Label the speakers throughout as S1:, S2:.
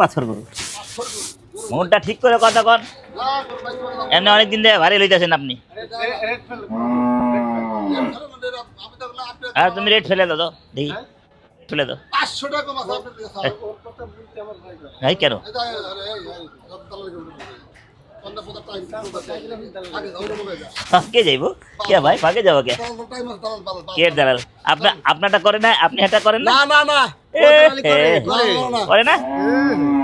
S1: পাথর গরু মনটা ঠিক করে কথা কন। এমনি অনেকদিন ধরে ভারী লইতেছেন আপনি। হ্যাঁ তুমি রেট ফেলে দাও দেখি, ফেলে দাও।
S2: 500 টাকা মাছ আপনি
S1: এই কেন ফাঁকে যাইব কে ভাই, ফাঁকে যাবো কে? কে দালাল? আপনারটা করে না, আপনি এটা করেন না?
S2: না না না
S1: করে না?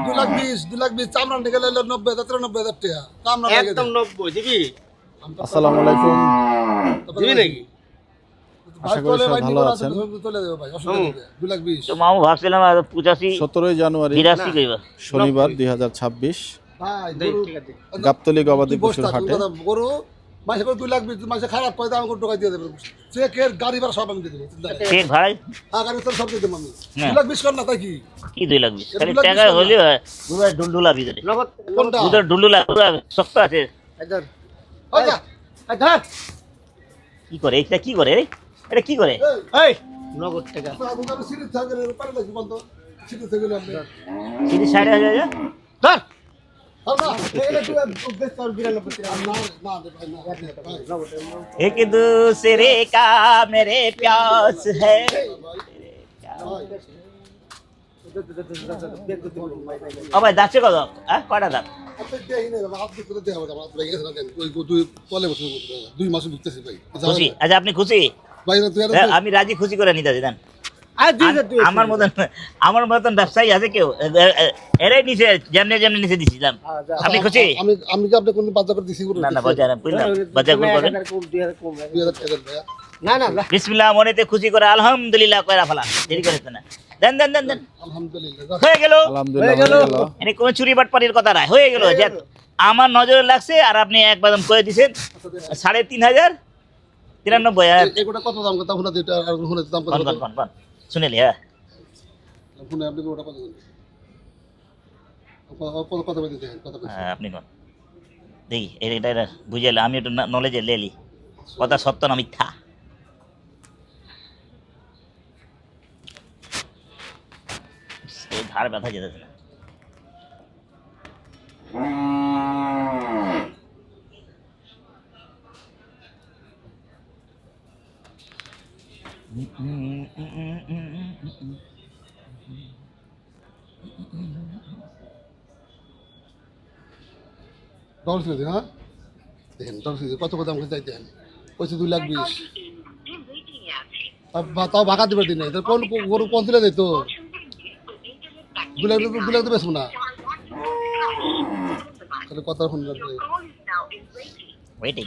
S2: 2,20,000 চামড়া নিয়ে গেলে 90,000 93,000 টাকা চামড়া
S3: একদম 90 দিবি।
S4: আসসালামু আলাইকুম।
S3: দিবি নাকি?
S4: আশা করি সবাই ভালো আছেন।
S2: চলে যাবে ভাই, অসুবিধা নেই। 2,20,000
S1: তো মামু ভাবছিলাম 85
S4: 17 জানুয়ারি
S1: 82 কইবা।
S4: শনিবার 2026
S2: ভাই
S3: দেই,
S2: গরু
S3: ঠিক আছে।
S4: গাবতলী গবাদি
S2: বসে
S4: পশুর
S2: থাক,
S4: হাটে
S2: কথা গরু মাসে করে 2,20,000 মাসে খারাপ পয়সা আমাকে টোকাই দিয়ে দেবে। চেকের গাড়ি ভাড়া সব আমি দিয়ে দেবো, চিন্তা নেই।
S1: ঠিক ভাই
S2: হ্যাঁ গাড়ি তো সব দিয়ে দেবো আমি।
S1: হ্যাঁ।
S2: 2,20,000 কর না, তাই কি?
S1: কি 2 লাখ 20 খালি
S2: 2 লাখ 20
S1: টাকা হইলে হয়। দুধের ডুলডুলা ভিতরে,
S3: নগদ
S2: কোনটা?
S1: দুধের ডুলডুলা পুরো শক্ত আছে।
S3: একদম।
S2: ওই যা।
S3: এই ধর।
S1: কি করে এটা, কি করে এটা কি করে?
S3: এই নগদ টাকা।
S2: আমি সিরিজ থাকে পারে নাকি বলতো? সিরিজ থেকে আপনি
S1: সিটি সাইডে হয়ে যায়।
S3: ধর।
S2: না
S3: এটা তুই বেশ তোর 92 টাকা।
S2: না না ভাই না ভাই।
S1: एक दूसरे का मेरे प्यास है। ও ভাই যাচ্ছে কত? হ্যাঁ কয়টা দাঁত?
S2: আপনি দেই না বাবা, আপনি কোথা দিয়ে হবে আমার ভাই গেছে না দেন। ওই দুই পলে বসে 2 মাস ভুগতেছি ভাই।
S1: খুশি? আচ্ছা আপনি খুশি?
S2: ভাই না তুই আর
S1: হ্যাঁ, আমি রাজি খুশি করে নিতে দেন।
S3: আর দিবি তুই।
S1: আমার মতন ব্যবসায়ী আছে কেউ? এরাই নিচে যেমনি যেমনি নিচে দিছিলাম। আপনি খুশি?
S2: আমি কি আপনি কোন বাজার করে দিছি গরু?
S1: না না বাজার না, বুঝলাম বাজার করবেন।
S2: 2,000 টাকা ভাই।
S3: না না না।
S1: বিসমিল্লাহ মনেতে খুশি করে আলহামদুলিল্লাহ কয়রা ফেলা, দেরি করেছে না। দেন দেন দেন দেন,
S2: আলহামদুলিল্লাহ।
S1: হয়ে গেল।
S4: আলহামদুলিল্লাহ হয়ে গেল।
S1: এনে কোনো চুরি বাটপাড়ির কথা নাই, হয়ে গেল। যে আমার নজরে লাগছে আর আপনি একবার করে দিছেন 3,593।
S2: এগুলা কত দাম কথা শুনা দিটা আর শুনে দাম কত?
S1: কন শুনেলি? হ্যাঁ
S2: শুনে আপনি ওটা কত দেন? কত বলে দেন কত পয়সা?
S1: হ্যাঁ, আপনি কোন দেখি এটা বুঝাইলে আমি একটু নলেজে লেলি কথা সত্য না মিথ্যা। এই ধার ব্যথা যেতেছে না।
S2: ডবল ফিরে দিন, হ্যাঁ দেখেন ডবল ফিরে কত কত আমাকে চাইতে দেন কইছে 2,20,000। তাও ভাগা দিবে দিন নাই কোন গরু কোন দিলে দিত? 2,00,000 তো বেশি না তাহলে কত ফোন লাগবে?
S1: ওয়েটিং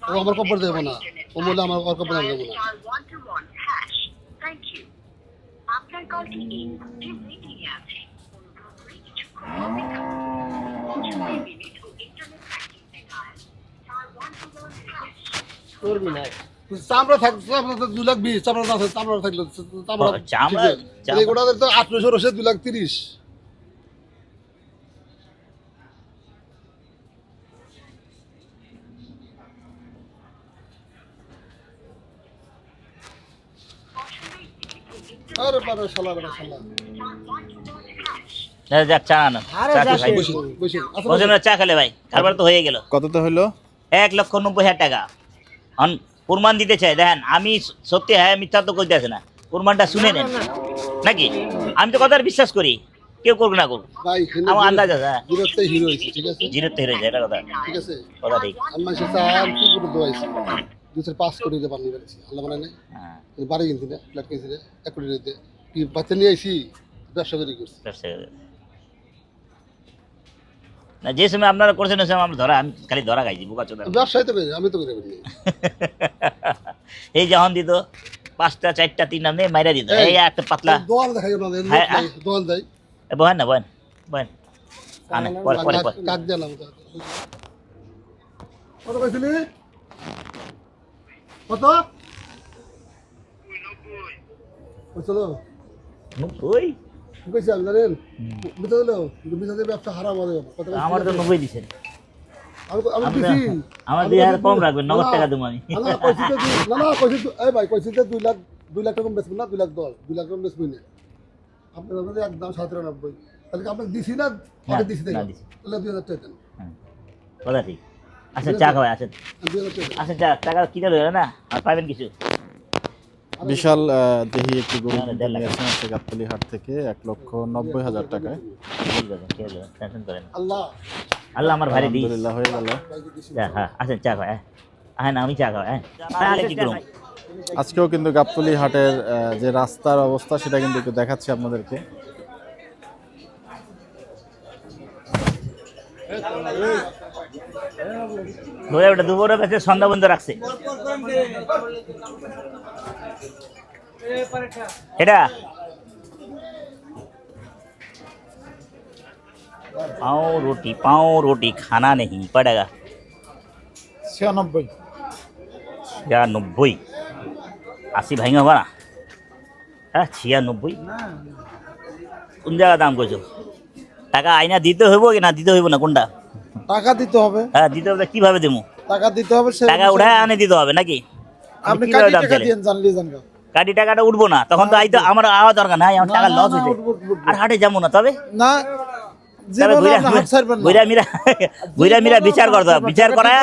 S2: ও আমার কপর দেবো না, ও বলে আমার ওর কপর আমি দেবো না।
S5: আপনার কলটি এই মুহূর্তে ওয়েটিং এ আছে।
S3: করবি না।
S2: চামড়া থাকতো চামড়া তো 2,20,000 চামড়া না চামড়া থাকলো চামড়া
S1: চামড়া
S2: এগুলো তো 800 রসে 2,30,000। আরে বাবা শালা বাবা শালা
S1: যাক চা আনো,
S3: আরে
S1: চা
S3: যাক,
S1: খাই।
S2: বসে বসে আচ্ছা
S1: বসে না, চা খেলে ভাই, কারবার তো হয়ে গেল।
S4: কততে হলো?
S1: 1,90,000 টাকা। এখন প্রমাণ দিতে চাই, দেখেন আমি সত্যি হ্যাঁ মিথ্যা তো করতে আছে না, প্রমাণটা শুনে নেন নাকি। আমি তো কথার বিশ্বাস করি, কেউ করুক না করুক,
S2: ভাই
S1: আমার আন্দাজ আছে। হ্যাঁ
S2: জিরোতে হিরো হইছে, ঠিক আছে
S1: জিরোতে হেরে যায়, এটা কথা
S2: ঠিক আছে।
S1: কথা ঠিক।
S2: আমি মানুষের চান কি করে দোয়াইছি 2,500 কোটি দিয়ে বানিয়ে ফেলেছি, আল্লাহ মানে নাই
S1: হ্যাঁ
S2: বাড়ি কিনছি না ফ্ল্যাট কিনছি না 1 কোটি দিয়ে কি বাচ্চা নিয়ে আইছি ব্যবসা করে করছি।
S1: ব্যবসা করে। না যে সময় আপনারা করছেন ওই সময় আমরা ধরা, আমি খালি ধরা খাইছি বোকা চোদা।
S2: ব্যবসায় তো করি আমি তো করে করি।
S1: এই যখন দিত 5টা 4টা 3 নাম দিয়ে মাইরা দিত, এই একটা পাতলা।
S2: দোয়াল দেখাই না
S1: হ্যাঁ, হ্যাঁ।
S2: দোয়াল দেয়
S1: বহেন না বহেন বহেন, আনে পরে পরে পরে।
S2: কাক দিলাম কত কইছিলি কত চলো
S1: ওই
S2: কইছি আমি জানেন বুঝতে দিলো বুঝতে ব্যবসা হারাম হবে কত
S1: আমার তো 90 দিছেন।
S2: আমি দিছি
S1: আমার 2,000 কম রাখবেন, নগদ টাকা দেবো আমি।
S2: না কইছি তো না কইছি এই ভাই কইছি তো 2 লাখ টাকা বেচবো না 2,10,000 2 লাখ টাকা বেচবো না আপনার মধ্যে একদম 97, তাহলে কি আপনাকে দিছি না আগে দিছি
S1: না
S2: দেখি
S1: দিছি।
S2: তাহলে 2000 টাকা দেন।
S1: হ্যাঁ, কথা ঠিক। আচ্ছা চা খাওয়াই, আসেন
S2: 2000 টাকা দেন।
S1: আসেন, চা টাকা কিনে দেবে না, আর পাবেন কিছু।
S4: বিশাল দেহি একটি গরু
S1: না, না, 1.5 লাখ।
S4: নিয়ে আসেন হচ্ছে গাবতলী হাট থেকে 1,90,000 টাকায়।
S1: ঠিক আছে, ঠিক আছে, টেনশন করেন না।
S2: আল্লাহ
S1: আল্লাহ আমার ভারী দিস।
S4: আলহামদুলিল্লাহ হয়ে গেল।
S2: ভাইকে দিছি।
S1: হ্যাঁ আসেন চা খাওয়াই, হ্যাঁ না আমি চা খাওয়াই, হ্যাঁ কি করুন।
S4: আজকেও কিন্তু গাবতলী হাটের যে রাস্তার অবস্থা সেটা কিন্তু একটু দেখাচ্ছি আপনাদেরকে।
S1: ধরে ওটা দুপুরে বেঁচে সন্ধ্যা বন্ধ রাখছে এটা। पाओ रोटी खाना नहीं पड़ेगा।
S3: 96
S1: 96 80 ভাঙা হবে না? হ্যাঁ 96 কোন জায়গা দাম করছো? টাকা আইনা দিতে হইব কি না দিতে হইব না কোনটা?
S3: টাকা দিতে হবে,
S1: হ্যাঁ দিতে হবে, কিভাবে দেবো?
S3: টাকা দিতে হবে।
S1: টাকা উঠায় আনে দিতে হবে নাকি?
S3: আপনি
S1: কিভাবে
S3: কাটি
S1: দাম
S3: টাকা
S1: চাইলে?
S3: দিয়েন জানলি জানগা।
S1: কাটি টাকাটা উঠবো না, তখন তো আইতো আমার আওয়া দরকার নাই, আমার টাকা লস হয়েছে আর হাটে যাবো না। তবে
S3: না জীবনে আপনি হাত ছাড়বেন না।
S1: ঘুরা মিরা বিচার করতে হবে, বিচার করা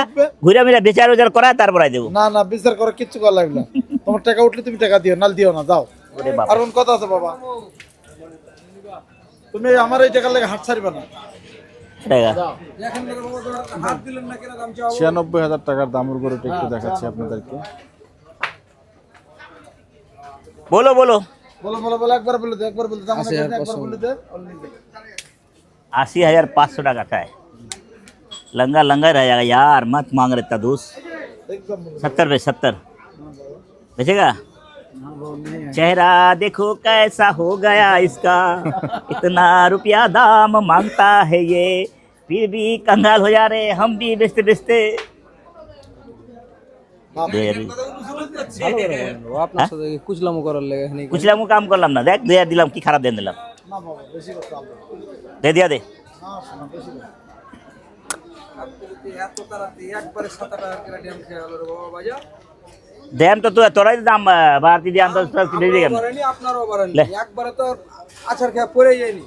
S1: ঘুরা মিরা বিচার করা তারপর দেবো।
S3: না না বিচার করা কিচ্ছু করা লাগবে না। তোমার টাকা উঠলে তুমি টাকা দিও, নাল দিও না, যাও।
S1: ওরে বাবা।
S3: আর কোন কথা আছে বাবা, তুমি আমার এই টাকার লাগে হাত ছাড়বে না।
S1: টাকা
S4: 96,000 টাকার দামের গরুটা একটু দেখাচ্ছি আপনাদেরকে।
S1: বলো বলো।
S3: বলো বলো বলো, একবার বলে দে, একবার বলে দে, আমার কাছে একবার বলে দে।
S1: 80,500 টাকা চাই। लंगा लंगा रह जाएगा यार, मत मांग रहे दोस्त।
S3: একদম বলে
S1: 70 पे 70 बेचेगा? चेहरा देखो कैसा हो गया इसका, इतना रुपया दाम मांगता है ये, फिर भी कंगाल हो जा रहे हम भी बेचते बेचते।
S6: আপনার সাথে কুচলামো করার লেগে এখানে
S1: কুচলামো কাম করলাম না, দেখ 2000 দিলাম, কি খারাপ দেন দিলাম,
S3: না বাবা, বেশি কথা হবে
S1: দে দিয়া দে।
S3: না, শোনা বেশি কথা।
S6: এত তাড়াতাড়ি একবারে 7 টাকা করে ড্যাম খেয়ে গেল রে বাবা বাজা।
S1: দেন তো তুই তোরাই দাম বাড়তি দিয়ে আনতে বেশি কেন?
S6: বাড়েনি আপনারও বাড়েনি,
S1: লে।
S6: একবারে তো আচার খেয়ে পড়ে যায়নি।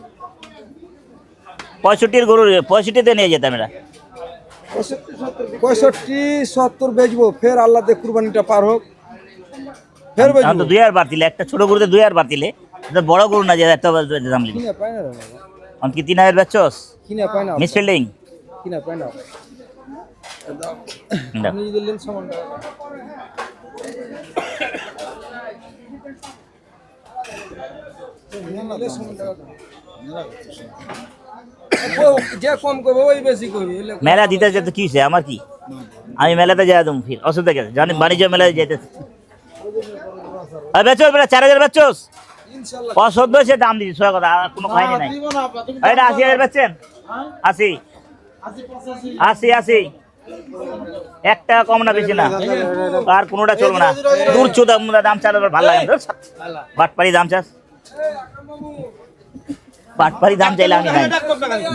S1: 65 গরু 65-তে নিয়ে যেতাম এটা।
S6: 65 70 বেচবো, ফের আল্লাহ দে কুরবানিটা পার হোক, ফের
S1: এখন তো
S6: বেচবো।
S1: 2000 বাড়তিলে, একটা ছোট গরুতে 2000 বাড়তিলে, এটা বড় গরু না যে এত দাম লিবি।
S6: কিনে পায় না রে বাবা,
S1: এখন কি 3000 বেচছস?
S6: কিনে পায় না,
S1: মিস ফিল্ডিং
S6: কিনে পায় না। আপনি যদি লেন সামানটা যে কম করবে ওই বেশি করবে।
S1: মেলা দিতে যেতে কি হইছে আমার কি? আমি মেলাতে যাই দেবো, ফির অসুবিধা কি আছে? জানি বাণিজ্য মেলায় যাইতেছে। বেচোস বেটা 4000 বেচছস?
S6: ইনশাআল্লাহ
S1: অসদ্য সে দাম দিছি, সোয়া কথা, আর কোনো খাইনি নাই।
S3: দিব না আপা, তুমি
S1: এটা 80,000 বেচছেন? 80 80 80 1 টাকা কম না বেশি না, আর কোনোটা চলবে না। দূর চোদা দাম চাল ভালো লাগে না, বাটপাড়ি দাম চাস, বাটপাড়ি দাম চাইলে আমি নাই,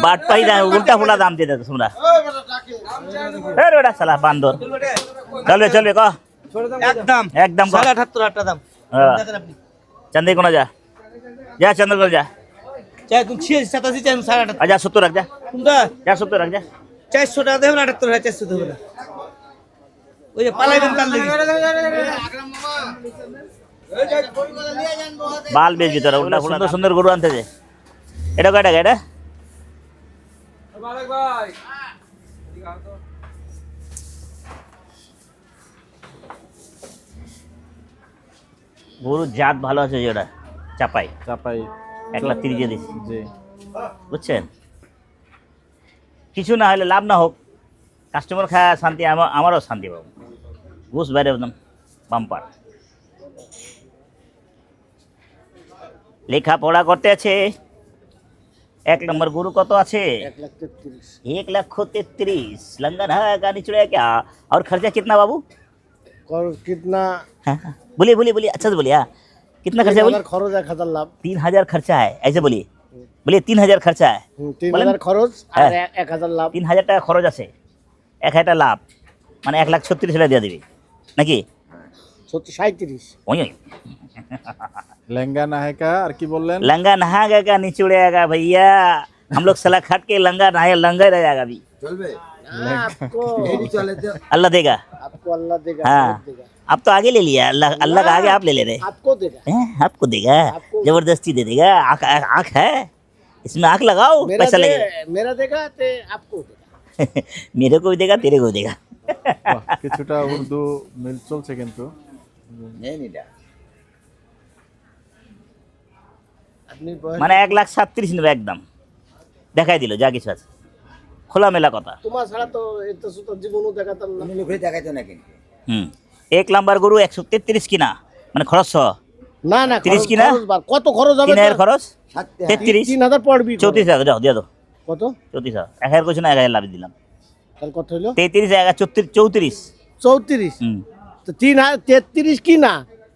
S1: বাটপাড়ি দাম উল্টা ফুলা দাম দিয়ে দেবো তোমরা। ওটা সালা বান্দর। চলবে চলবে ক
S6: একদম
S1: একদম ক।
S6: 78 টাকা দাম।
S1: হ্যাঁ। চান্দি কোনা যা যা চন্দ্রগড় যা,
S6: চাই তুমি 86 চাই 78
S1: যা 70 রাখ, যা
S6: কোনটা
S1: যা 70 রাখ, যা
S6: 400 টাকা দেব না 78 টাকা 400 দেব না। ওই যে পালাইবেন কাল লাগি।
S1: বাল বেচবি তোরা, উল্টা সুন্দর সুন্দর গরু আনতে যে। এটা কয় টাকা এটা?
S6: ভাই
S1: গরুর জাত ভালো আছে যেটা চাপাই,
S4: চাপাই
S1: 1,30,000 দিয়ে দিচ্ছি,
S4: জি।
S1: বুঝছেন? কিছু না হলে লাভ না হোক, কাস্টমার খায় শান্তি, আমারও শান্তি পাবো। ঘুষ বাইরে একদম বাম্পার। লেখাপড়া করতে আছে। 1 নম্বর গরু কত আছে? 1,33,000। लंगन है गाड़ी चुड़ैया क्या? और खर्चा कितना बाबू?
S3: कितना
S1: हाँ, हाँ। बोलिए बोलिए बोलिए, अच्छा से बोलिए। हाँ, कितना खर्चा बोलिए?
S3: খরচ 1000 লাভ।
S1: 3,000 खर्चा है, ऐसे बोलिए बोलिए 3,000 खर्चा है।
S3: 3000 খরচ আর 1000 লাভ।
S1: 3,000 টাকা খরচ আছে, 1,000 লাভ, মানে 1,36,000 দিয়ে দিবি নাকি?
S3: 37।
S1: ওই ওই
S4: লেঙ্গা নাহেকা আর কি বললেন?
S1: लंगा नहाएगा क्या नीचे उड़ेगा भैया, हम लोग सला खट के लंगा नहाए लंगा ही रह जाएगा अभी,
S3: आपको
S1: अल्लाह देगा।
S3: आपको अल्लाह देगा,
S1: हाँ
S3: बहुत देगा।
S1: अब तो आगे ले लिया, अल्लाह अल्लाह का आगे आप ले ले रहे
S3: आपको देगा।
S1: हैं, आपको देगा, जबरदस्ती दे देगा। आँख आँख है इसमें, आँख लगाओ पैसा लगेगा।
S3: मेरा देगा ते आपको देगा।
S1: मेरे को भी देगा, तेरे को भी देगा।
S4: বাহ, কিছুটা উর্দু মিল চলছে কিন্তু।
S3: আপনি বলেন,
S1: মানে 1,37,000 নেবে একদম, দেখাই দিল যা কিছু আছে, খোলামেলা কথা।
S3: তোমার ছাড়া তো এত সুতো জীবনও দেখাতাম না।
S1: হুম, 1 নাম্বার গরু 133 কিনা, মানে খরচ সহ
S3: না না
S1: 30 কিনা?
S3: কত খরচ হবে?
S1: কিনা এর খরচ 33,
S3: 3000 পড়বি।
S1: 34,000 দাও দিয়ে দাও,
S3: কত?
S1: 34,000 1000 কিছু না, 1000 লাভ দিলাম।
S3: তাহলে কত হলো?
S1: 33 34
S3: 34।
S1: হুম,
S3: তো 33 কি না,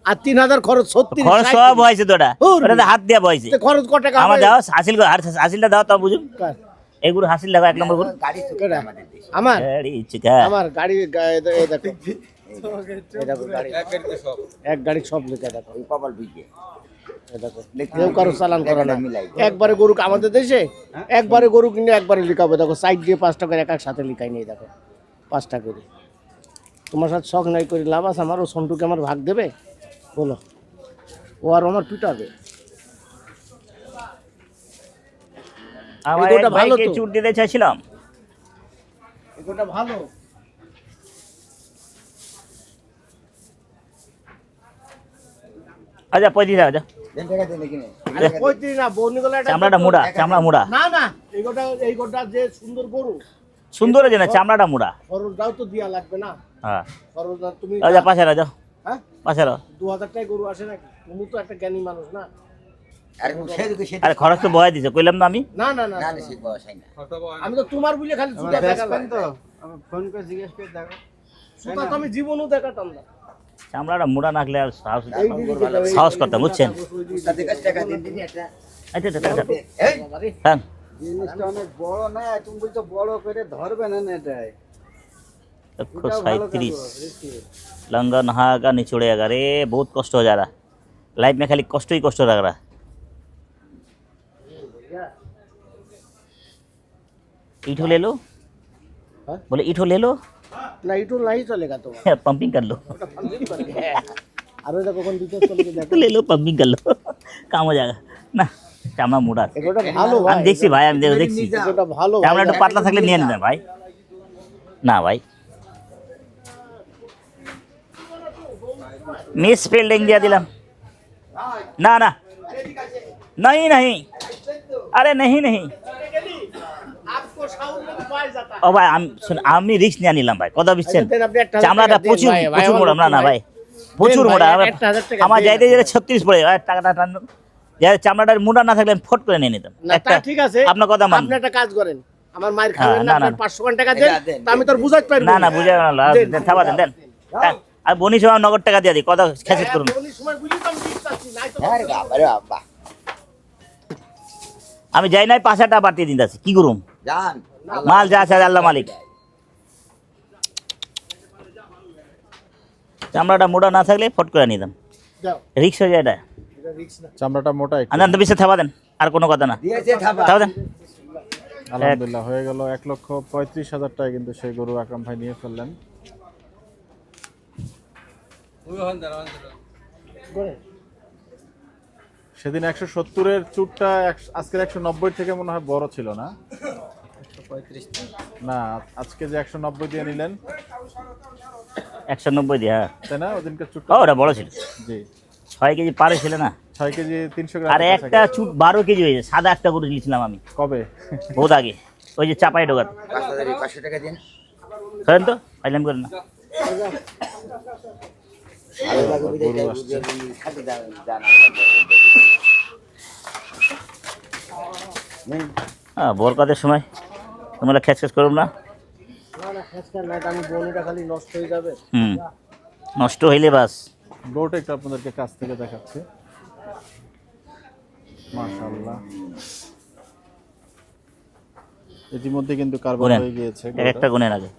S3: আর 3000 খরচ 36।
S1: খরচ সব হয়েছে তো,
S3: ওরে।
S1: ওটা হাত দেওয়া হয়েছে।
S3: তো খরচ কত টাকা
S1: আমার
S3: হবে?
S1: দাও হাসিল, হাসিলটা দাও তো বুঝুন।
S3: কার?
S1: এই গরু হাসিল লাগা 1 নম্বর গরু।
S3: কেডা? আমার
S1: গাড়ি চিকা।
S3: আমার গাড়ি এই দেখো, এই দেখো গাড়ি, এক গাড়ি সব লেখা দেখো, এই দেখো, কেউ কারো চালান করে না। একবারে গরু আমাদের দেশে একবারে গরু কিনে একবারে লিখাবে, দেখো সাইড দিয়ে 5 টাকা এক সাথে লিখাই নেই, দেখো 5 টাকা করে। তোমার সাথে শখ নাই করে লাভ আছে আমার? ও সন্টুকে আমার ভাগ দেবে বলো? ও আর আমার পিটাবে।
S1: আমার
S3: এই গরুটা
S1: এক
S3: ভালো
S1: ভাইকে
S3: তো।
S1: চুট দিতে চাইছিলাম,
S3: এগুলোটা ভালো।
S1: আচ্ছা 35,000 আচ্ছা।
S3: আরে কইতি না বনিগুলো এটা
S1: চামড়াটা মোড়া, চামড়া মোড়া,
S3: না না, এই গোটা যে সুন্দর গরু,
S1: সুন্দর আছে না, চামড়াটা মোড়া।
S3: খরচটাও তো দিয়া লাগবে না?
S1: হ্যাঁ
S3: খরচ না তুমি
S1: আচ্ছা, পাশে রাখো,
S3: হ্যাঁ
S1: পাশে রাখো।
S3: 2000 টাকা গরু আসে নাকি? তুমি তো একটা জ্ঞানী মানুষ না?
S1: আরে খরচ তো বহাই দিছে, কইলাম না আমি।
S3: না না না, আমি তো তোমার বলে খালি জুতা দেখালাম তো।
S6: আমি ফোন করে জিজ্ঞেস করে দেখো।
S3: জুতা তো আমি জীবনও দেখাতাম না।
S1: চামড়াটা মোড়া নাকলে আর সাহস
S3: এই দিকে যাও, এই
S1: সাহস করতাম, বুঝছেন? আচ্ছা আচ্ছা আচ্ছা, হ্যাঁ
S6: জিনিসটা অনেক বড় না, তুমি বলছো বড় করে ধরবে না এটাই।
S1: 137 लंगा नहाएगा निचोड़ेगा। अरे बहुत कष्ट हो जा रहा, लाइफ में खाली कष्ट ही कष्ट लग रहा। ईठो ले लो,
S3: हाँ?
S1: बोले ईठो ले लो,
S3: না ইটু নাই চলেগা তোমার।
S1: पंपिंग कर लो,
S3: আর ওই দেখো কোন দিকে চলে গিয়ে দেখো।
S1: ले लो पंपिंग कर लो, काम हो जाएगा না। চামড়া মোড়া আছে।
S3: এগুলোটা ভালো ভাই,
S1: আমি দেখছি ভাই, আমি দেখছি
S3: এগুলোটা ভালো ভাই।
S1: চামড়া একটু পাতলা থাকলে নিয়ে নিন ভাই। না ভাই, মিস ফিল্ডিং দিয়ে দিলাম। না না, नहीं नहीं, अरे नहीं नहीं।
S3: आपको साउंड में पाए जाता है।
S1: ও ভাই আমি রিস্ক নিয়ে নিলাম ভাই, কথা বুঝছেন?
S3: আচ্ছা, আপনি 1000
S1: চামড়াটা
S3: টাকা দিন
S1: প্রচুর
S3: ভাই, ভাই,
S1: প্রচুর
S3: আমার
S1: মোটা, না না
S3: ভাই।
S1: ভাই প্রচুর
S3: দেন ভাই,
S1: মোটা।
S3: 1000 টাকা
S1: আমার
S3: দিন।
S1: যাইতে যেতে 36 পড়ে, আর টাকাটা টান, যাই চামড়াটার মোটা না থাকলে আমি ফট করে নিয়ে নিতাম।
S3: না তা ঠিক আছে,
S1: আপনার কথা মান।
S3: আপনি একটা কাজ করেন, আমার মায়ের খাবেন
S1: না,
S3: না,
S1: না,
S3: আপনার 500 টাকা দেন, তা আমি তোর বুঝাইতে পারবো
S1: না না, বুঝে দেন, থাবা দেন দেন। হ্যাঁ, আর বনি সময় নগদ টাকা দিয়ে দিই, কথা খেসিট করুন।
S3: উনি সময় বুঝি তো আমি দিতে চাচ্ছি, নাই তো
S1: আমি যাই নাই 5 টাকা বাড়তি দিন আছে, কি করুম? মাল যা আছে আল্লাহ মালিক। চামড়াটা মোটা না থাকলে ফট করে নিতাম,
S3: দাও,
S1: রিক্স হয়ে যায় এটা।
S3: এটা রিস্ক না।
S4: চামড়াটা মোটা একটু।
S1: আনন্দ বিশ্বে থাবা দেন, আর কোনো কথা না, থাবা দেন।
S4: আলহামদুলিল্লাহ হয়ে গেল 1,35,000 টাকা কিন্তু সেই গরু আকরাম ভাই নিয়ে ফেললেন।
S3: করেন।
S4: সেদিন 170-এর চুটটা আজকের 190 থেকে মনে হয় বড় ছিল না?
S6: 135
S4: না, আজকে যে 190 দিয়ে নিলেন
S1: 190 দিয়ে, হ্যাঁ
S4: তাই না? ওদিনকার চুটটা
S1: ও ওটা বড় ছিল,
S4: জি
S1: 6 কেজি পারে ছিল না।
S4: 6 কেজি 300
S1: আর
S4: গ্রাম।
S1: একটা চুট 12 কেজি হয়েছে, সাদা একটা গরু দিয়েছিলাম আমি
S4: কবে?
S1: বহুত আগে, ওই যে চাপাই ঢোকাতে।
S6: 500 টাকা দিন।
S1: করেন তো, পাইলাম করেন না।
S4: গরু আসছে।
S1: হ্যাঁ, বরকাতের সময় তোমরা খেস খেস করুন না।
S3: না না, খেসকার না, আমি বনিটা খালি নষ্ট হয়ে যাবে।
S1: হুম, নষ্ট হইলে বাস।
S4: গরুটা একটু আপনাদেরকে কাছ থেকে দেখাচ্ছি। মাশাআল্লাহ, ইতিমধ্যে কিন্তু কারবার
S1: গুনেন,
S4: হয়ে গিয়েছে
S1: এক একটা গুনেন আগে,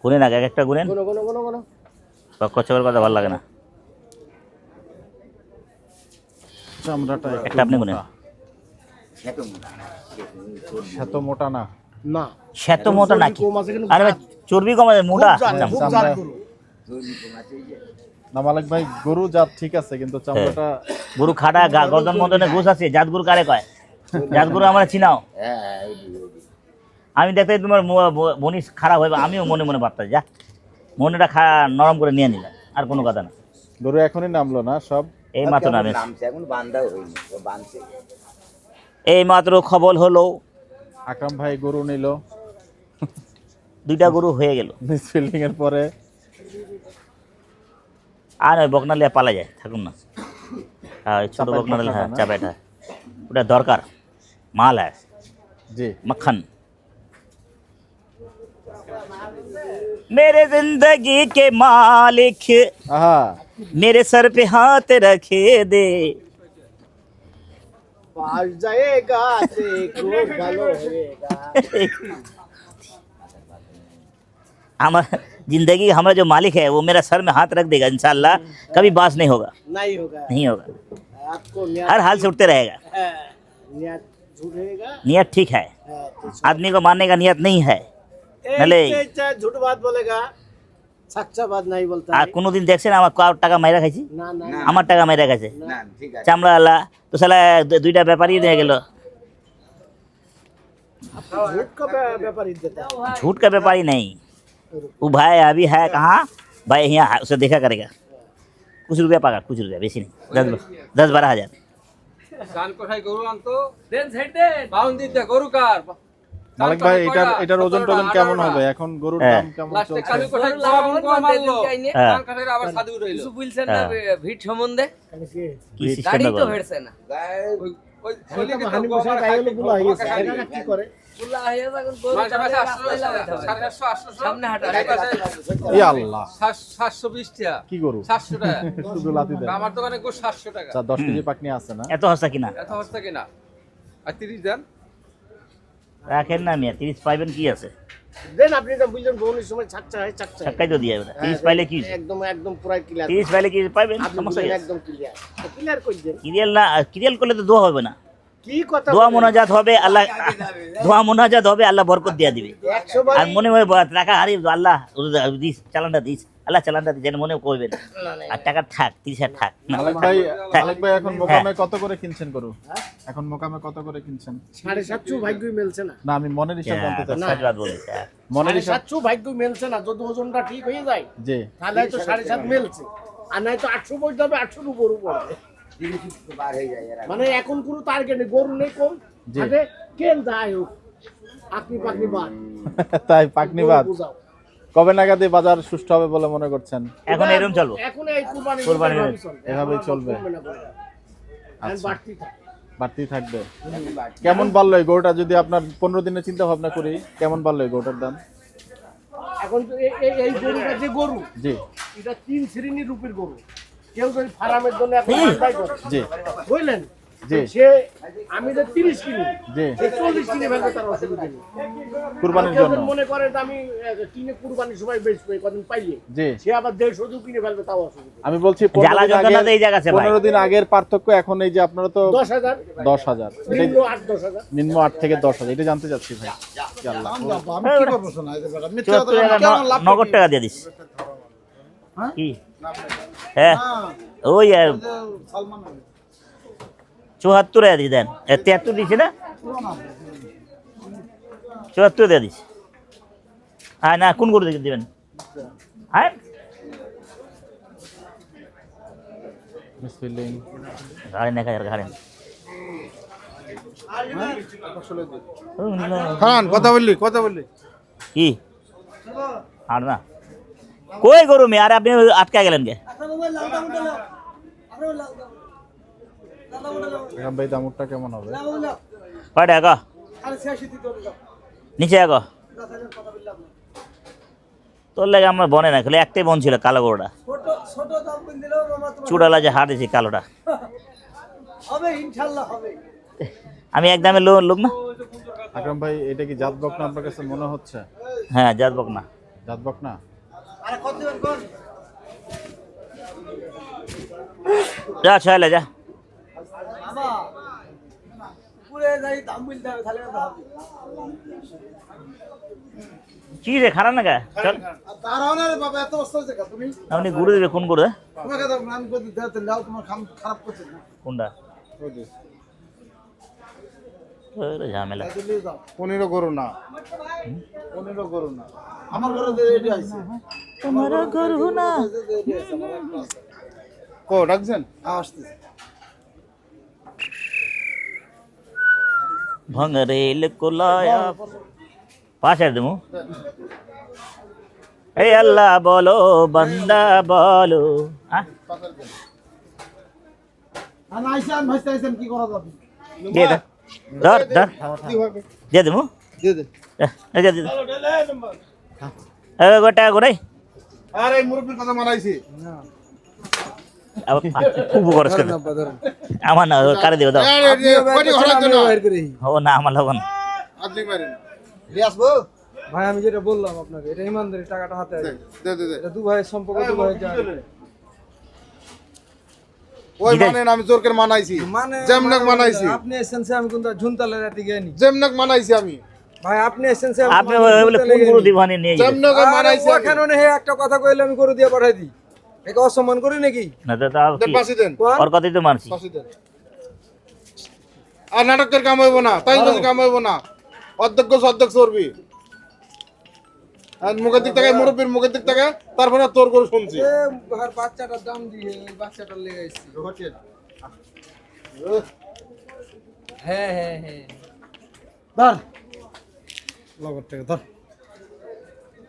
S1: গুনেন আগে, এক একটা গুনেন।
S3: কোনো কোনো কোনো কোনো
S1: কচ্ছপের কথা ভালো লাগে না।
S4: চামড়াটা একটু
S1: একটা আপনি গুনেন।
S4: মোটা। এত মোটা না।
S3: না
S1: সেত মোটা নাকি?
S3: কম আছে কিন্তু
S1: আরে ভাই, চর্বি কম আছে, মোটা
S3: খুব জাত, খুব জাত
S4: চামড়া-
S3: গরু।
S4: না মালিক ভাই, গরু জাত ঠিক আছে কিন্তু চামড়াটা
S1: গরু খাটা গর্দন মদনে ঘুষ আছে, জাত গরু কারে কয়? জাত গরু আমরা চিনাও। আমি দেখতে তোমার বনিস খারাপ হইবে, আমিও মনে মনে ভাবতাম, যা মনেটা নরম করে নিয়ে নিলাম, আর কোনো কথা না।
S4: গরু এখনই নামলো না সব।
S1: এই মাত্র নামে, এই মাত্র খবর হলো
S4: আকরাম ভাই গরু নিল
S1: 2টা গরু হয়ে গেল।
S4: মিসফিল্ডিং এর পরে।
S1: আর ওই বকনা লিয়ে পালা যায়, থাকুন না। ওই ছোট
S4: চাপাই
S1: বকনা লিয়ে, হ্যাঁ
S4: পাঠাটা না?
S1: চাপাইটা, ওটা দরকার, মাল হ্যাঁ,
S4: জি
S1: मक्खन। मेरे जिंदगी के मालिक
S4: আহা
S1: मेरे सर पे हाथ रखे दे,
S3: পাশ যায়েগা দেখো ভালো হয়েগা।
S1: हमारा जिंदगी, हमारा जो मालिक है वो मेरा सर में हाथ रख देगा, इंशाल्लाह कभी बास नहीं होगा,
S3: नहीं होगा
S1: नहीं होगा,
S3: आपको
S1: हर हाल से उठते रहेगा।
S3: नियत झूठ रहेगा।
S1: नियत ठीक है, आदमी को मारने का नियत नहीं है। नले
S3: चाहे झूठ बात बोलेगा, सच्चा बात नहीं बोलता
S1: আর
S3: है।
S1: কোনোদিন দেখছেন আমার কার টাকা মাইরা খাইছি?
S3: ना ना
S1: আমার টাকা মাইরা খাইছে চামড়া আলা, তো শালা 2টা ব্যাপারই নিয়ে গেল।
S3: झूठ का व्यापार ही देता है।
S1: झूठ का व्यापारी नहीं, वो भाई अभी है कहाँ भाई, यहाँ उसे देखा करेगा। कुछ रुपया पागा, कुछ रुपया, बेसी नहीं, 10-12 हजार।
S7: গান কোথায় গরু আনতো দেন সাইড দে বাউন দিতে গরু কার
S4: মালিক ভাই এটার ওজন টোজন কেমন হবে এখন? গরুর
S1: হ্যাঁ।
S4: দাম কেমন
S7: লাস্টে
S4: চলছে?
S7: কালু কোথায় বাউন কো মারলো
S1: হ্যাঁ।
S7: গান কাটারে আবার সাধু রইলো
S6: কিছু বলছেন না
S1: হ্যাঁ।
S6: ভিট সম্বন্ধে?
S1: কি
S6: গাড়ি
S1: সিস্টেমটা
S6: তো
S1: বলো?
S6: হেড়ছে না,
S7: ওই ওই ছেলে কি
S3: হানি বসে গায়ে হলো বুলা হয়ে গেছে। এটা কি করে?
S6: বুলা হয়ে যাবে, গরু
S7: মাঝে মাঝে
S6: রাস্তায় লাগাতে হবে।
S7: 750
S6: সামনে হাঁটা।
S4: ই আল্লাহ
S7: 720 টাকা
S4: কি গরু
S7: 700 টাকা
S4: শুধু লাতি দেন।
S7: আমার দোকানে গো 700 টাকা
S4: 10 কেজি পাকনি আছে না?
S1: এত হস্তা কিনা
S7: এত হস্তা কিনা আর 30 দেন
S1: রাখেন না মিয়া, 30 পাইবেন কি আছে?
S3: দেন আপনি তো বুঝলেন বউনের সময় ছাকচা হয় ছাকচা।
S1: ছাক্কাই তো দিয়ে দেবে, 30 পাইলে কি হইছে?
S3: একদম একদম পুরো ক্লিয়ার।
S1: 30 পাইলে কি পাইবেন,
S3: আপনি
S1: সমস্যা
S3: বুঝলেন
S1: কি?
S3: একদম ক্লিয়ার। ক্লিয়ার করে দেন।
S1: ক্লিয়ার না, ক্লিয়ার করলে তো দোয়া হবে না।
S3: কি কথা
S1: দোয়া
S3: বলেন?
S1: মোনাজাত হবে, আল্লাহ দোয়া মোনাজাত হবে, আল্লাহ বরকত দিয়ে দিবে।
S3: 100 বার
S1: আর মনে মনে টাকা হারিয়ে আল্লাহ দিস, চালানটা দিস, আল্লাহ চালানটা দিস, যেন মনে করবেন। আর টাকা থাক, 30 হাজার থাক না।
S4: মালিক ভাই এখন মোকামে কত করে কিনছেন গরু? এখন মোকামে কত করে কিনছেন?
S3: 750 ভাগ্যই মেলছে না।
S4: না আমি মনের হিসাব জানতে চাচ্ছি।
S1: সহজ বাত বলেছে, হ্যাঁ।
S4: মনের হিসাব
S3: 750 ভাগ্যই মেলছে না। যদি ওজনটা ঠিক হয়ে যায়
S4: জি
S3: তাহলে হয়তো 7.5 মেলছে, আর নাই তো 800 পড়তে হবে, 800 উপর পড়বে। মানে এখন কোনো টার্গেট নেই, গরু নেই কম,
S4: জি।
S3: আগে কেন যায় হোক আপনি পাকনি বাদ
S4: তাই পাকনি বাদ।
S3: বুঝাও।
S4: কবে নাগাদ এই বাজার সুষ্ঠু হবে বলে মনে করছেন?
S1: এখন এরকম চলবো,
S3: এখন এই কুরবানি
S1: কুরবানি
S4: এভাবেই চলবে।
S3: কমবে না বলে। আর
S4: আচ্ছা।
S3: বাড়তি থাকে।
S4: বাড়তি থাকবে। কেমন বাড়লো এই গরুটা? যদি আপনার 15 দিনের চিন্তা ভাবনা করি, কেমন বাড়লো এই গরুটার দাম?
S3: এখন তো এই গরুটা যে গরু,
S4: জি
S3: এটা 3 শ্রেণীর রূপের গরু। কেউ যদি ফার্মের জন্য এখন বাই করে,
S4: জি
S3: বুঝলেন,
S4: জি
S3: সে আমি যে 30 কিনি,
S4: জি
S3: সে 40 কিনে ফেলবে, তার অসুবিধা নেই।
S4: কুরবানির
S3: কেউ
S4: জন্য।
S3: যদি মনে করে যে আমি কিনে কুরবানির সময় বেচবো, কদিন পাইলে
S4: জি
S3: সে আবার 150 কিনে ফেলবে, তাও অসুবিধা নেই।
S4: আমি বলছি
S1: জ্বালা যন্ত্রণা তো এই জায়গা আছে ভাই।
S4: 15 দিন আগের পার্থক্য এখন এই যে আপনারা তো
S3: 10,000
S4: 10,000
S3: নিম্ন 8-10,000।
S4: নিম্ন 8 থেকে 10,000 এটা জানতে চাচ্ছি ভাই। কি আল্লাহ।
S2: আমি কি করবো শোনা, এই যে বেটা, মিথ্যা কথা
S1: 74
S2: বলে
S1: টাকা
S2: কেমন লাভ
S1: নগদ টাকা দিয়ে দিস। কি হ্যাঁ ওই
S2: সালমান
S1: 74 টাকা দিয়ে দেন, 73 দিছে না, 74 দিয়ে দিস। হ্যাঁ না, কোন গরু দিকে দিবেন? হ্যাঁ
S4: মিসফিল্ডিং
S1: গাড়ি না খায়, গাড়ি
S2: খান কথা বললি
S1: কি আর না কই গরু মে, আর আপনি আটকা গেলেন কে?
S4: এখন ভাই দামটা কেমন হবে?
S1: কয় টাকা নিচে আগো? তোর লাগে আমার বনে না, খালি একটাই বন ছিল, কালো গরুটা, চুড়ালা যে হাট দিয়েছি কালোটা। আমি একদমে লোক না।
S4: আকরাম ভাই এটা কি জাত বকনা আপনার কাছে মনে হচ্ছে?
S1: হ্যাঁ জাত বক না,
S4: জাত বকনা?
S1: যা ছয়লে যা। কি রে খারাপ না গা চল
S2: দাঁড়াও না রে বাবা, এত অবস্থা হয়েছে কা তুমি?
S1: আপনি গরু দেবে কোন গরু
S2: তোমাকে দাও, আমি কই দিতে লাও, তোমার খারাপ করছে না।
S1: কোনটা ওরে ঝামেলা
S2: দিল্লি যাও।
S3: 15 গরু না, 15 গরু না।
S2: আমার ঘরে যে রেডি আইছে।
S1: তোমার গরু না
S3: কো ডাকছেন?
S2: আসতেছে।
S1: ভঙ্গরেল কোলায়া পাশে দেবো এই আল্লাহ বলো বান্দা বলো হ্যাঁ
S2: আর আইছেন ভাইস্তা আইছেন, কি করা যাবে?
S1: দিয়ে দে ধর ধর দিয়ে দেবো
S2: দিয়ে দে।
S1: এই দিয়ে দে গোটা গোটাই
S3: আরে মুরব্বির কথা মানাইছি।
S1: খুব খরচ করে আমার না কারে দেবে দাও ও না আমার লবণ
S3: আপনি মারেন।
S7: ভাই আমি যেটা বললাম আপনাকে, এটা ইমানদারি, টাকাটা হাতে আছে।
S3: দে দে দে।
S7: এটা দু ভাইয়ের সম্পর্ক, দু ভাইয়ের জায়গা।
S3: ওই মানেন আমি জোর করে মানাইছি,
S7: মানে
S3: যেমনক মানাইছি,
S7: আপনি এসেন্সে, আমি কিন্তু ঝুনতালে রাতে গেনি
S3: যেমনক মানাইছি আমি,
S7: ভাই। আপনি এসেন্সে,
S1: আপনি বলে কোন গরু দিবানি নিয়ে যাবেন
S3: যেমনক মানাইছি আমি।
S7: ওখানে হে একটা কথা কইলে আমি করে দিয়ে পাঠাই দিই, একে অসম্মান করি নাকি?
S1: না তো তাও
S3: দেন
S1: কি
S3: পাশে দেন,
S1: ওর কথাই তো মানছি
S3: পাশে দেন। আর নাটকের কাম হইব না, তাই যদি কাম হইব না, অধ্যক্ষ অধ্যক্ষ করবি। আর মুখের দিক থেকে, মুরব্বির মুখের দিক থেকে, তারপরে তোর গরু শুনছি।
S7: এ আর বাচ্চাটার দাম দিয়ে ওই বাচ্চাটার লেগে আসছি। হ্যাঁ হ্যাঁ হ্যাঁ,
S2: ধর লগর থেকে ধর।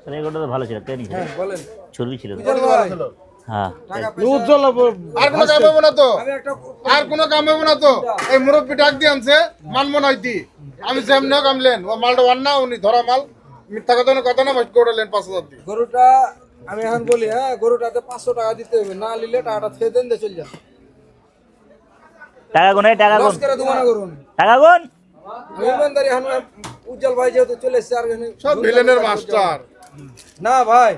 S1: তাহলে এগুলো তো ভালো ছিল কে নিছে
S7: হ্যাঁ বলেন।
S1: চর্বি ছিল তো।
S7: উজ্জ্বল ভাই,
S1: হ্যাঁ
S7: টাকা পয়সা
S2: উজ্জ্বল
S3: আর কোনো কাম হইব না তো,
S7: আমি একটা
S3: আর কোনো কাম হইব না তো। এই মুরব্বি ডাক দিয়ে আনছে, মানবো না হইতি। আমি যেমনক আমলেন, ও মালটা ওয়ান না, উনি ধরা মাল, মিথ্যা কথা না, গোড়ালেন 5000 দিয়ে।
S7: গরুটা আমি এখন বলি, হ্যাঁ গরুটাতে 500 টাকা দিতে হবে, না নিলে টাকাটা খেয়ে দেন দিয়ে চলে যান।
S1: টাকা গুন এই টাকা গুন
S7: লস করে দুমানা করুন।
S1: টাকা গুন
S7: আমি ইমানদারি এখন, উজ্জ্বল ভাই যেহেতু চলে এসছে, আর এখানে
S3: সব ভিলেনের মাস্টার।
S7: না ভাই,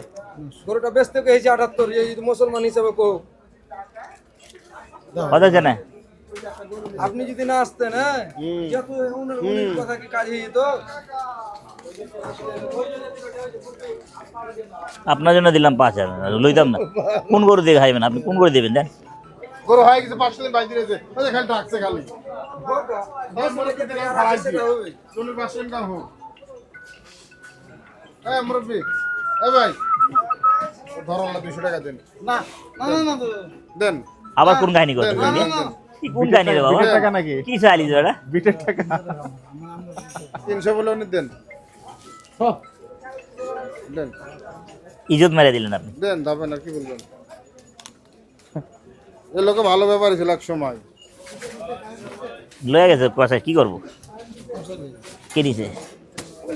S7: গরুটা বেচতে গেছে 78, এই যদি মুসলমান হিসাবে কো,
S1: কত জানে
S7: আপনি যদি না আসতেন, হ্যাঁ যত উনির কথা কি কাজ হইতো।
S1: আপনার জন্য দিলাম 5000 লইতাম না কোন গরু দিয়ে খাইবেন আপনি কোন গরু দিবেন দেন
S3: গরু হয়ে গেছে 500 দিন বাইরে দিয়েছে, ওই যে খালি ডাকছে খালি। চল্লিশ 500 দিন কাম হোক। হ্যাঁ মুরব্বি, এ ভাই ধরো না, 200 টাকা দেন।
S2: না না না না
S3: দেন
S1: আবার কোন কাহিনী করতে
S3: দেন, দেন, দেন।
S1: কি কোন কাহিনী রে বাবা
S4: টাকা নাকি
S1: কি চাইলি তোরা
S4: বিটের টাকা?
S3: 300 বলে উনি দেন, দেন
S1: ইজ্জত মেরে দিলেন আপনি
S3: দেন, যাবেন আর কি বলবেন। এ লোকে ভালো ব্যাপারই ছিল এক সময়।
S1: লয়ে গেছে পয়সা কি করবো কে দিছে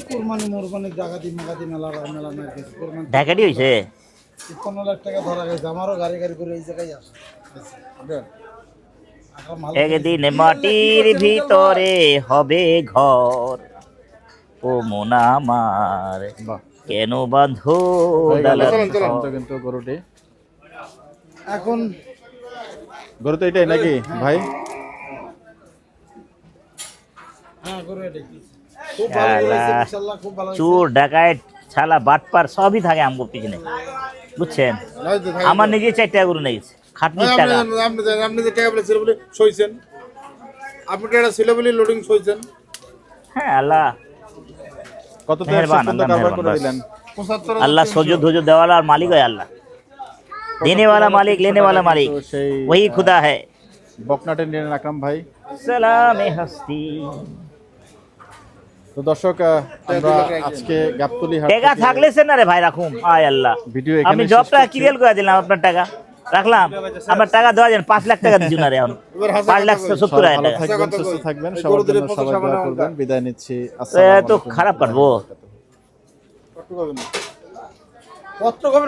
S2: কুরবানি মুরবানি জাগাতি মাগাতি মেলা মেলা মেলা গেছে কুরবানি
S1: ঢাকাটি হয়েছে
S2: 15 লাখ টাকা ধরা গেছে। আমারও গাড়ি গাড়ি করে এই জায়গায় আসে।
S3: দেন
S1: একদিন মাটির ভিতরে হবে ঘর ও মন আমার কেন বাঁধো দালান
S3: চলেন, চলেন।
S1: ঘর?
S4: তো কিন্তু গরুটি,
S2: এখন
S4: গরু তো এটাই নাকি ভাই?
S2: হ্যাঁ করে এটা খুব ভালো হয়েছে, ইনশাআল্লাহ খুব ভালো হয়েছে।
S1: চোর ডাকাত ছালা বাটপার সবই থাকে আমগো পিছনে বুঝছেন
S3: এই যে,
S1: আমার নিজে 4 টাকা করে নিয়েছে খাটনির টাকা
S3: আপনি যে টাকা বলে ছিল বলে সইছেন, আপনি টাকা ছিল বলে লোডিং সইছেন।
S1: হ্যাঁ আল্লাহ
S4: কত তো
S1: মেহেরবান,
S4: সুন্দর
S1: আল্লাহ
S4: কারবার করে
S1: মেহেরবান,
S4: দিলেন।
S3: 75
S1: अल्लाह सोजो धोजो देवाला और मालिक है अल्लाह देने वाला मालिक लेने वाला मालिक
S4: তো সেই
S1: वही खुदा है
S4: বকনাটে নিলেন আকরাম ভাই।
S1: सलाम हस्ती
S4: তো দর্শক আমরা আজকে গাবতলী হাট
S1: টাকা
S4: থেকে
S1: থাকলে সে না রে ভাই রাখুন আয় আল্লাহ
S4: ভিডিও এখানে
S1: আমি
S4: শেষ
S1: জবটা
S4: করছি।
S1: ক্লিয়ার করে দিলাম আপনার টাকা রাখলাম আমার টাকা দেওয়া যান 5 লাখ টাকা দিছুন না রে এখন 5,70,000
S4: সবাই ভালো
S1: টাকা
S4: থাকবেন, সুস্থ থাকবেন, সবার জন্য সবাই দোয়া করবেন। বিদায় নিচ্ছি,
S1: তো
S4: আসসালামু
S1: তো
S4: আলাইকুম।
S1: খারাপ কাটবো
S3: কত পাবেন?
S2: পত্র কবে